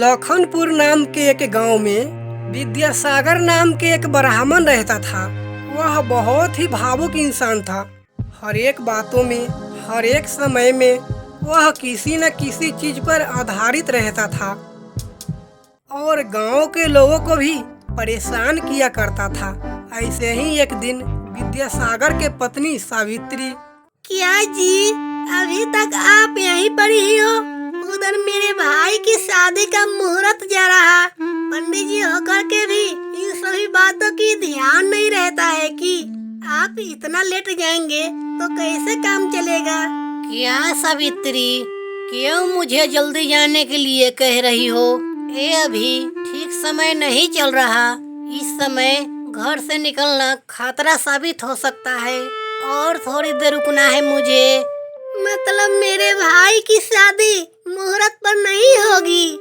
लखनपुर नाम के एक गांव में विद्यासागर नाम के एक ब्राह्मण रहता था। वह बहुत ही भावुक इंसान था। हर एक बातों में, हर एक समय में वह किसी न किसी चीज पर आधारित रहता था और गांव के लोगों को भी परेशान किया करता था। ऐसे ही एक दिन विद्यासागर के पत्नी सावित्री। क्या जी, अभी तक आप यहीं पर ही हो? उधर मेरे भाई की शादी का मुहूर्त जा रहा। पंडित जी होकर के भी इन सभी बातों की ध्यान नहीं रहता है कि आप इतना लेट जाएंगे तो कैसे काम चलेगा? क्या सावित्री, क्यों मुझे जल्दी जाने के लिए कह रही हो? ये अभी ठीक समय नहीं चल रहा। इस समय घर से निकलना खतरा साबित हो सकता है और थोड़ी देर रुकना है मुझे। मतलब मेरे भाई की शादी मुहूर्त पर नहीं होगी?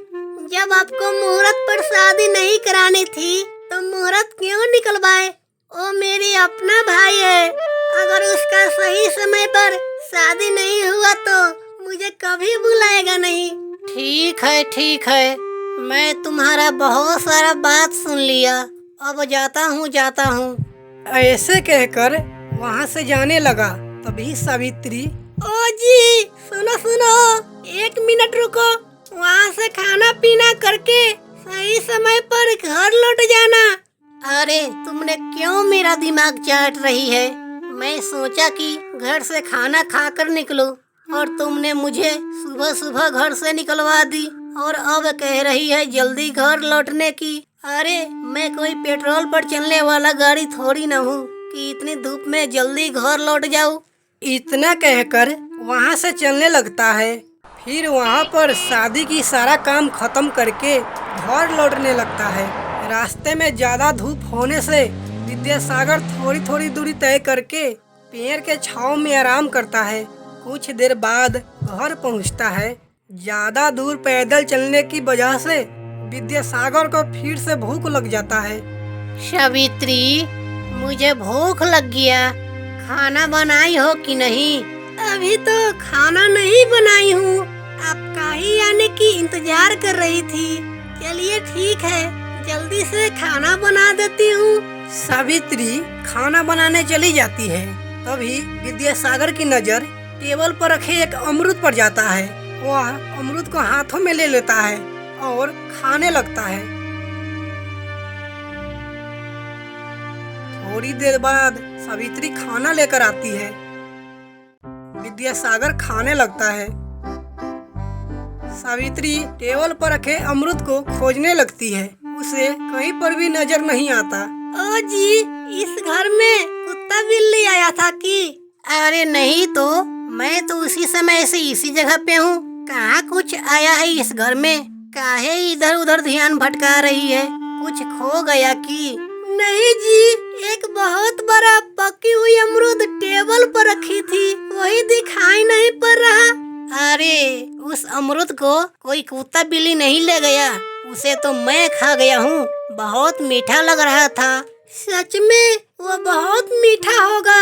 जब आपको मुहूर्त पर शादी नहीं करानी थी तो मुहूर्त क्यों निकलवाए? वो मेरी अपना भाई है। अगर उसका सही समय पर शादी नहीं हुआ तो मुझे कभी बुलाएगा नहीं। ठीक है, मैं तुम्हारा बहुत सारा बात सुन लिया। अब जाता हूँ। ऐसे कहकर वहां से जाने लगा। तभी सावित्री। ओ जी, सुनो, 1 मिनट रुको। वहाँ से खाना पीना करके सही समय पर घर लौट जाना। अरे तुमने क्यों मेरा दिमाग चाट रही है? मैं सोचा कि घर से खाना खाकर निकलो और तुमने मुझे सुबह सुबह घर से निकलवा दी और अब कह रही है जल्दी घर लौटने की। अरे मैं कोई पेट्रोल पर चलने वाला गाड़ी थोड़ी न हूँ कि इतनी धूप में जल्दी घर लौट जाऊँ। इतना कहकर वहां से चलने लगता है। फिर वहां पर शादी की सारा काम खत्म करके घर लौटने लगता है। रास्ते में ज्यादा धूप होने से विद्यासागर थोड़ी दूरी तय करके पेड़ के छांव में आराम करता है। कुछ देर बाद घर पहुंचता है। ज्यादा दूर पैदल चलने की वजह से विद्यासागर को फिर से भूख लग जाता है। सावित्री, मुझे भूख लग गया। खाना बनाई हो कि नहीं? अभी तो खाना नहीं बनाई हूँ। आपका ही आने की इंतजार कर रही थी। चलिए ठीक है, जल्दी से खाना बना देती हूँ। सावित्री खाना बनाने चली जाती है। तभी विद्यासागर की नजर टेबल पर रखे एक अमरूद पर जाता है। वह अमरूद को हाथों में ले लेता है और खाने लगता है। थोड़ी देर बाद सावित्री खाना लेकर आती है। विद्यासागर खाने लगता है। सावित्री टेबल पर रखे अमरूद को खोजने लगती है। उसे कहीं पर भी नजर नहीं आता। ओ जी, इस घर में कुत्ता बिल्ली आया था कि? अरे नहीं तो, मैं तो उसी समय से इसी जगह पे हूँ। कहाँ कुछ आया है इस घर में? काहे इधर उधर ध्यान भटका रही है? कुछ खो गया कि? नहीं जी, एक बहुत बड़ा पकी हुई अमरूद टेबल पर रखी थी, वही दिखाई नहीं पड़ रहा। अरे उस अमरूद को कोई कुत्ता बिल्ली नहीं ले गया, उसे तो मैं खा गया हूँ। बहुत मीठा लग रहा था। सच में वो बहुत मीठा होगा।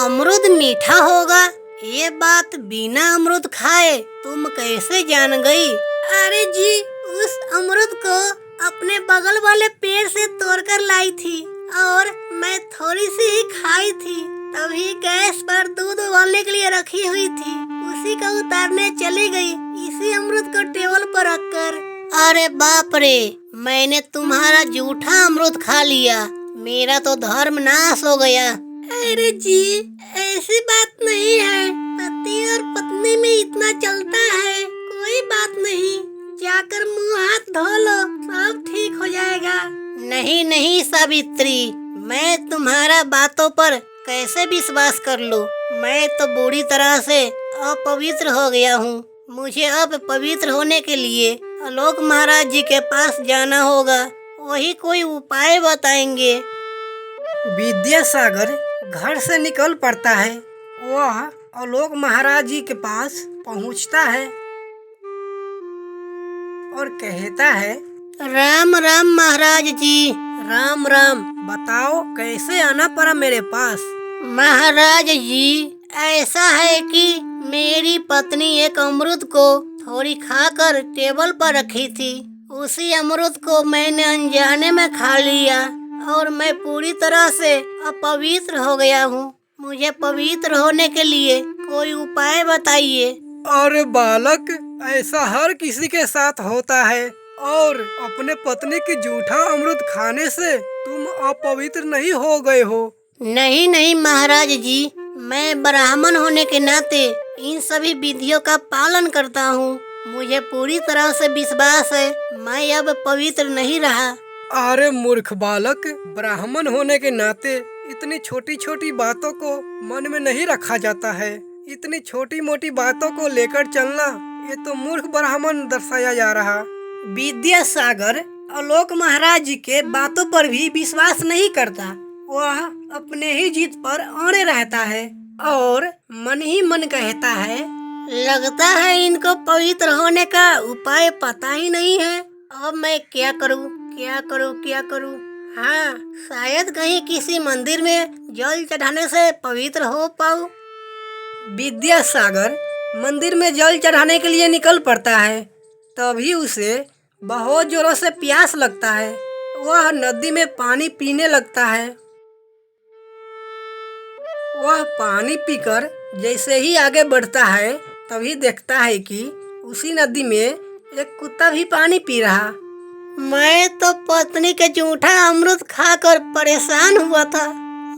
अमरूद मीठा होगा? ये बात बिना अमरूद खाए तुम कैसे जान गई? अरे जी, उस अमरूद को अपने बगल वाले पेड़ से तोड़कर लाई थी और मैं थोड़ी सी ही खाई थी। तभी गैस पर दूध उबालने के लिए रखी हुई थी, उसी को उतारने चली गई, इसी अमरूद को टेबल पर रखकर। अरे बाप रे, मैंने तुम्हारा जूठा अमरूद खा लिया। मेरा तो धर्म नाश हो गया। अरे जी, ऐसी बात नहीं है। पति और पत्नी में इतना चलता है, कोई बात नहीं। जाकर मुंह हाथ धो लो, सब ठीक हो जाएगा। नहीं सावित्री, मैं तुम्हारा बातों पर कैसे विश्वास कर लूं? मैं तो बुरी तरह से अपवित्र हो गया हूँ। मुझे अब पवित्र होने के लिए आलोक महाराज जी के पास जाना होगा, वही कोई उपाय बताएंगे। विद्यासागर घर से निकल पड़ता है। वह आलोक महाराज जी के पास पहुंचता है और कहता है, राम राम महाराज जी। राम राम, बताओ कैसे आना पड़ा मेरे पास? महाराज जी, ऐसा है कि मेरी पत्नी एक अमरूद को थोड़ी खाकर टेबल पर रखी थी, उसी अमृत को मैंने अनजाने में खा लिया और मैं पूरी तरह से अपवित्र हो गया हूँ। मुझे पवित्र होने के लिए कोई उपाय बताइए। अरे बालक, ऐसा हर किसी के साथ होता है और अपने पत्नी की जूठा अमृत खाने से तुम अपवित्र नहीं हो गए हो। नहीं नहीं महाराज जी, मैं ब्राह्मण होने के नाते इन सभी विधियों का पालन करता हूँ। मुझे पूरी तरह से विश्वास है मैं अब पवित्र नहीं रहा। अरे मूर्ख बालक, ब्राह्मण होने के नाते इतनी छोटी छोटी बातों को मन में नहीं रखा जाता है। इतनी छोटी मोटी बातों को लेकर चलना ये तो मूर्ख ब्राह्मण दर्शाया जा रहा। विद्यासागर आलोक महाराज जी के बातों पर भी विश्वास नहीं करता। वह अपने ही जिद पर अड़े रहता है और मन ही मन कहता है, लगता है इनको पवित्र होने का उपाय पता ही नहीं है। अब मैं क्या करूं, क्या करूं, क्या करूं? हाँ, शायद कहीं किसी मंदिर में जल चढ़ाने से पवित्र हो पाऊं। विद्यासागर मंदिर में जल चढ़ाने के लिए निकल पड़ता है। तभी उसे बहुत जोरों से प्यास लगता है। वह नदी में पानी पीने लगता है। वह पानी पीकर जैसे ही आगे बढ़ता है तभी देखता है कि उसी नदी में एक कुत्ता भी पानी पी रहा। मैं तो पत्नी के जूठा अमृत खाकर परेशान हुआ था,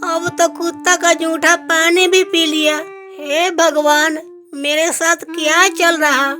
अब तो कुत्ता का जूठा पानी भी पी लिया। हे भगवान, मेरे साथ क्या चल रहा?